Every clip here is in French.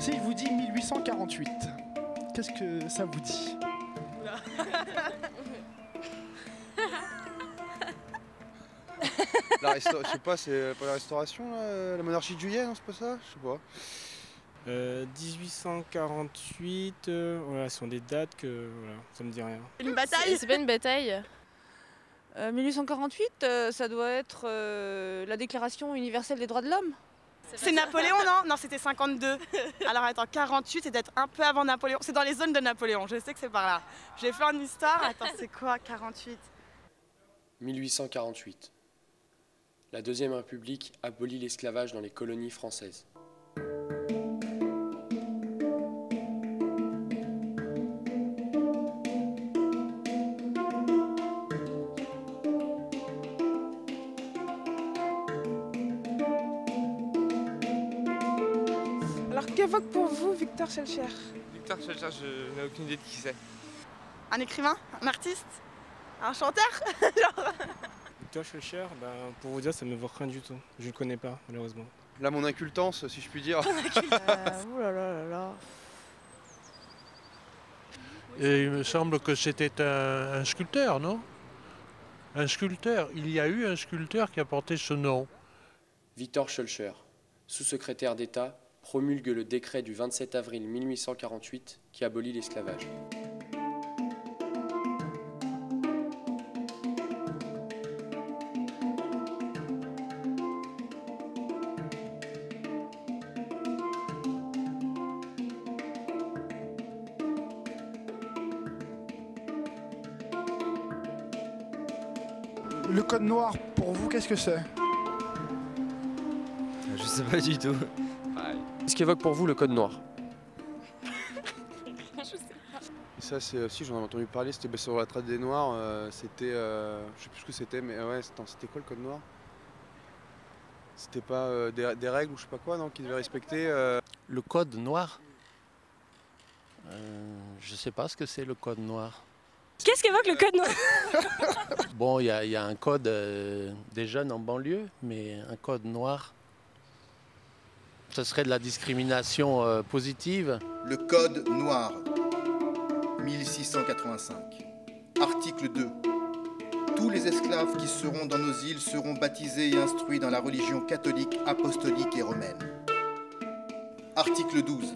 Si je vous dis 1848, qu'est-ce que ça vous dit? Je sais pas, c'est pas la restauration, là, la monarchie de Juillet, non, c'est pas ça? Je sais pas. 1848, voilà, ce sont des dates que voilà, ça me dit rien. Une bataille? C'est pas une bataille. 1848, ça doit être la Déclaration universelle des droits de l'homme. C'est Napoléon, non? Non, c'était 52. Alors attends, 48, c'est peut-être un peu avant Napoléon. C'est dans les zones de Napoléon, je sais que c'est par là. J'ai fait en histoire, attends, c'est quoi 48? 1848. La Deuxième République abolit l'esclavage dans les colonies françaises. Alors qu'évoque pour vous Victor Schœlcher? Victor Schœlcher, je n'ai aucune idée de qui c'est. Un écrivain? Un artiste? Un chanteur? Victor Schœlcher, pour vous dire, ça ne me vaut rien du tout. Je ne le connais pas, malheureusement. Là, mon incultance, si je puis dire. Ouh là là là là. Et il me semble que c'était un sculpteur, non? Un sculpteur. Il y a eu un sculpteur qui a porté ce nom. Victor Schœlcher, sous-secrétaire d'État, promulgue le décret du 27 avril 1848 qui abolit l'esclavage. Le code noir, pour vous, qu'est-ce que c'est? Je sais pas du tout. Qu'est-ce qu'évoque pour vous le code noir? Et ça, c'est aussi, j'en ai entendu parler, c'était sur la traite des Noirs. C'était, je sais plus ce que c'était, mais ouais, c'était quoi le code noir? C'était pas des règles ou je sais pas quoi, non, qu'ils devaient respecter. Le code noir? Je sais pas ce que c'est le code noir. Qu'est-ce qu'évoque le code noir? Bon, il y a un code des jeunes en banlieue, mais un code noir, ce serait de la discrimination positive. Le code noir, 1685. Article 2. Tous les esclaves qui seront dans nos îles seront baptisés et instruits dans la religion catholique, apostolique et romaine. Article 12.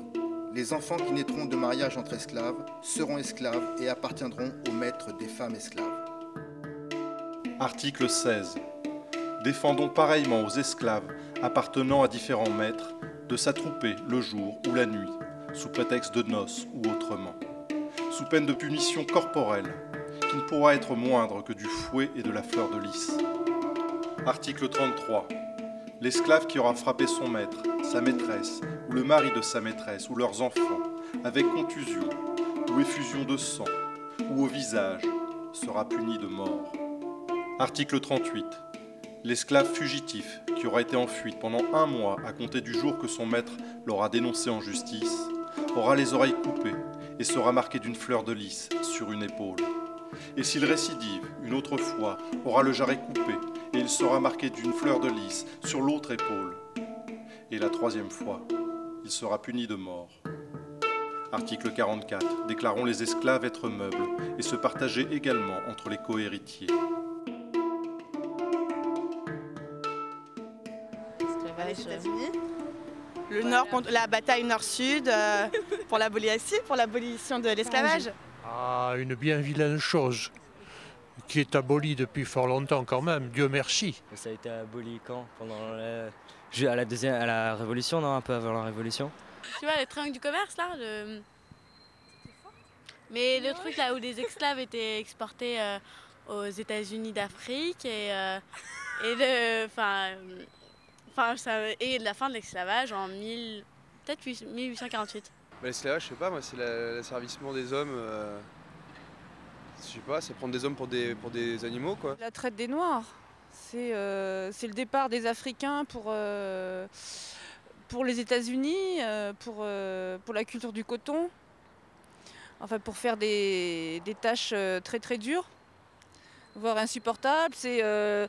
Les enfants qui naîtront de mariage entre esclaves seront esclaves et appartiendront aux maîtres des femmes esclaves. Article 16. Défendons pareillement aux esclaves appartenant à différents maîtres de s'attrouper le jour ou la nuit, sous prétexte de noces ou autrement, sous peine de punition corporelle, qui ne pourra être moindre que du fouet et de la fleur de lys. Article 33. L'esclave qui aura frappé son maître, sa maîtresse, ou le mari de sa maîtresse, ou leurs enfants, avec contusion, ou effusion de sang, ou au visage, sera puni de mort. Article 38. L'esclave fugitif qui aura été en fuite pendant 1 mois à compter du jour que son maître l'aura dénoncé en justice, aura les oreilles coupées et sera marqué d'une fleur de lys sur une épaule. Et s'il récidive une autre fois, aura le jarret coupé et il sera marqué d'une fleur de lys sur l'autre épaule. Et la 3e fois, il sera puni de mort. Article 44. Déclarons les esclaves être meubles et se partager également entre les cohéritiers. Les États-Unis. Le Nord contre la bataille Nord-Sud pour l'abolition de l'esclavage. Ah, une bien vilaine chose qui est abolie depuis fort longtemps quand même, Dieu merci. Ça a été aboli quand? Pendant à la Révolution, non? Un peu avant la Révolution. Tu vois, le triangle du commerce là Mais le truc là où les esclaves étaient exportés aux États-Unis d'Afrique et de la fin de l'esclavage en peut-être 1848. L'esclavage, je sais pas, moi, c'est l'asservissement des hommes. Je sais pas, c'est prendre des hommes pour des animaux, quoi. La traite des Noirs, c'est le départ des Africains pour les États-Unis, pour la culture du coton, enfin pour faire des tâches très très dures, voire insupportables. Ce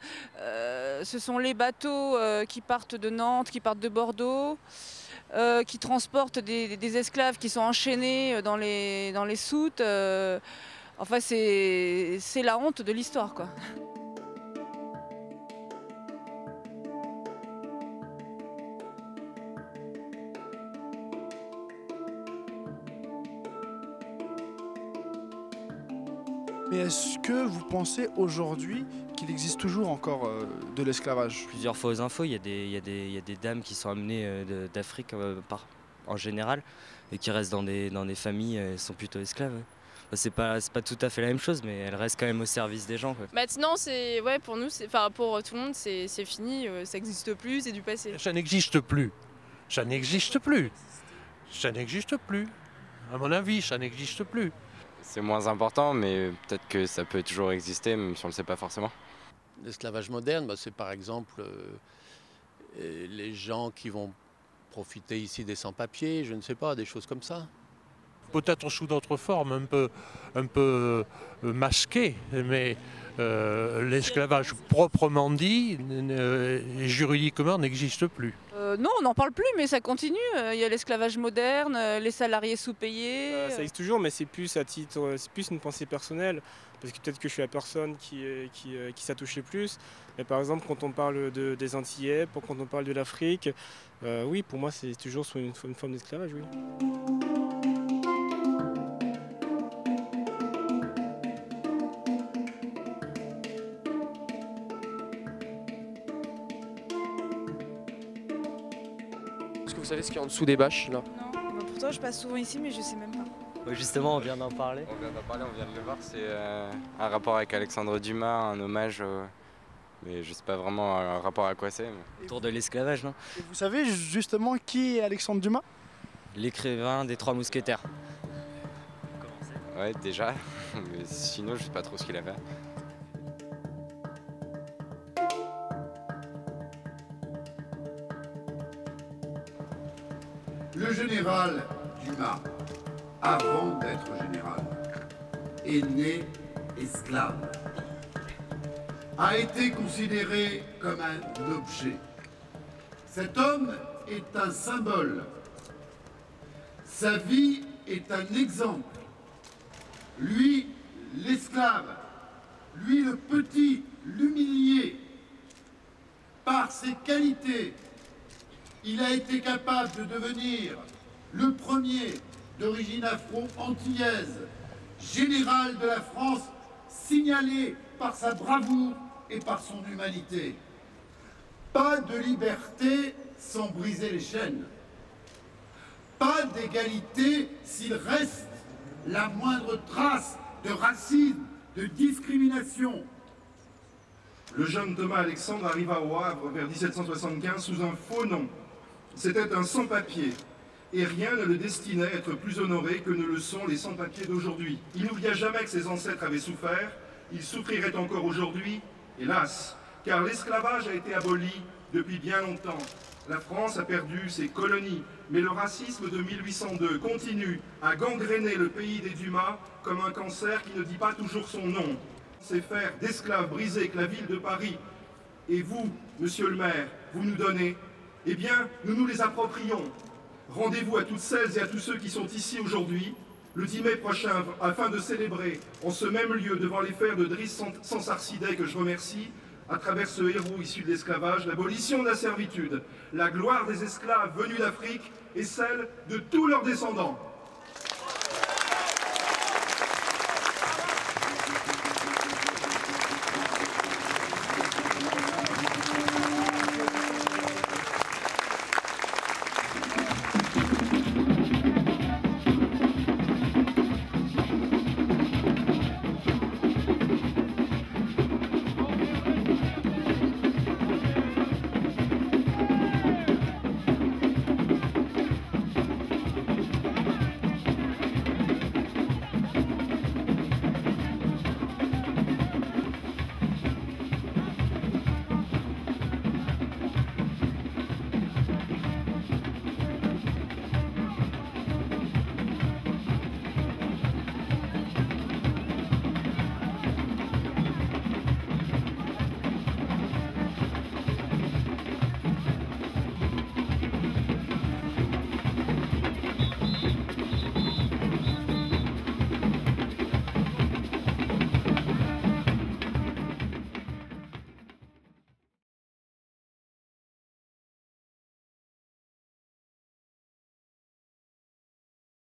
sont les bateaux qui partent de Nantes, qui partent de Bordeaux, qui transportent des esclaves qui sont enchaînés dans les soutes. Enfin, c'est la honte de l'histoire, quoi. Mais est-ce que vous pensez aujourd'hui qu'il existe toujours encore de l'esclavage? Plusieurs fausses infos, il y a des dames qui sont amenées d'Afrique en général et qui restent dans des familles, elles sont plutôt esclaves. Ouais. C'est pas tout à fait la même chose, mais elles restent quand même au service des gens, quoi. Maintenant, pour nous, pour tout le monde, c'est fini, ça n'existe plus, c'est du passé. Ça n'existe plus. Ça n'existe plus. Ça n'existe plus. À mon avis, ça n'existe plus. C'est moins important, mais peut-être que ça peut toujours exister, même si on ne le sait pas forcément. L'esclavage moderne, c'est par exemple les gens qui vont profiter ici des sans-papiers, je ne sais pas, des choses comme ça. Peut-être sous d'autres formes, un peu masquées, mais l'esclavage proprement dit, juridiquement, n'existe plus. Non, on n'en parle plus, mais ça continue. Il y a l'esclavage moderne, les salariés sous-payés. Ça existe toujours, mais c'est plus une pensée personnelle. Parce que peut-être que je suis la personne qui ça touche le plus. Mais par exemple, quand on parle des Antillais, quand on parle de l'Afrique, oui, pour moi, c'est toujours sous une forme d'esclavage, oui. Est-ce que vous savez ce qu'il y a en dessous des bâches, là? Non, pourtant je passe souvent ici, mais je sais même pas. Justement, on vient d'en parler. On vient d'en parler, on vient de le voir. C'est un rapport avec Alexandre Dumas, un hommage, mais je sais pas vraiment un rapport à quoi c'est. Mais... Autour de l'esclavage, non? Et vous savez justement qui est Alexandre Dumas? L'écrivain des Trois Mousquetaires. Ouais, déjà, mais sinon je sais pas trop ce qu'il a fait. Le général Dumas, avant d'être général, est né esclave, a été considéré comme un objet. Cet homme est un symbole. Sa vie est un exemple. Lui, l'esclave, lui le petit, l'humilié, par ses qualités, il a été capable de devenir le premier d'origine afro-antillaise, général de la France, signalé par sa bravoure et par son humanité. Pas de liberté sans briser les chaînes. Pas d'égalité s'il reste la moindre trace de racisme, de discrimination. Le jeune Thomas Alexandre arriva au Havre vers 1775 sous un faux nom. C'était un sans-papier, et rien ne le destinait à être plus honoré que ne le sont les sans-papiers d'aujourd'hui. Il n'oublia jamais que ses ancêtres avaient souffert, il souffrirait encore aujourd'hui, hélas, car l'esclavage a été aboli depuis bien longtemps. La France a perdu ses colonies, mais le racisme de 1802 continue à gangréner le pays des Dumas comme un cancer qui ne dit pas toujours son nom. Ces fers d'esclaves brisés que la ville de Paris et vous, monsieur le maire, vous nous donnez, eh bien, nous nous les approprions. Rendez-vous à toutes celles et à tous ceux qui sont ici aujourd'hui, le 10 mai prochain, afin de célébrer en ce même lieu, devant les fers de Driss Sansarsideh, que je remercie, à travers ce héros issu de l'esclavage, l'abolition de la servitude, la gloire des esclaves venus d'Afrique et celle de tous leurs descendants.